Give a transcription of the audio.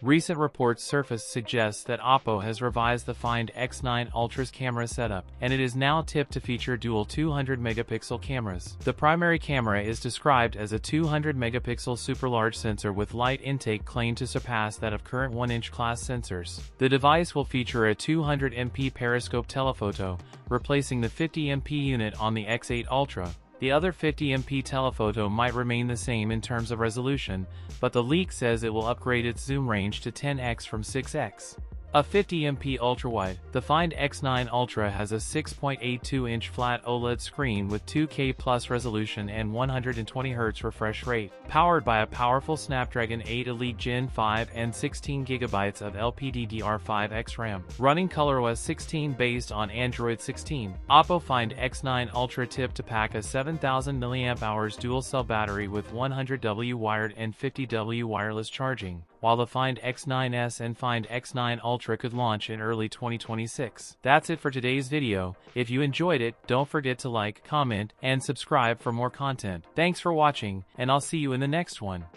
Recent reports surfaced suggest that OPPO has revised the Find X9 Ultra's camera setup, and it is now tipped to feature dual 200-megapixel cameras. The primary camera is described as a 200-megapixel super-large sensor with light intake claimed to surpass that of current 1-inch class sensors. The device will feature a 200MP periscope telephoto, replacing the 50MP unit on the X8 Ultra. The other 50MP telephoto might remain the same in terms of resolution, but the leak says it will upgrade its zoom range to 10x from 6x. A 50MP ultrawide, the Find X9 Ultra has a 6.82-inch flat OLED screen with 2K plus resolution and 120Hz refresh rate, powered by a powerful Snapdragon 8 Elite Gen 5 and 16GB of LPDDR5X RAM. Running ColorOS 16 based on Android 16. OPPO Find X9 Ultra tipped to pack a 7000 mAh dual-cell battery with 100W wired and 50W wireless charging, while the Find X9s and Find X9 Ultra could launch in early 2026. That's it for today's video. If you enjoyed it, don't forget to like, comment, and subscribe for more content. Thanks for watching, and I'll see you in the next one.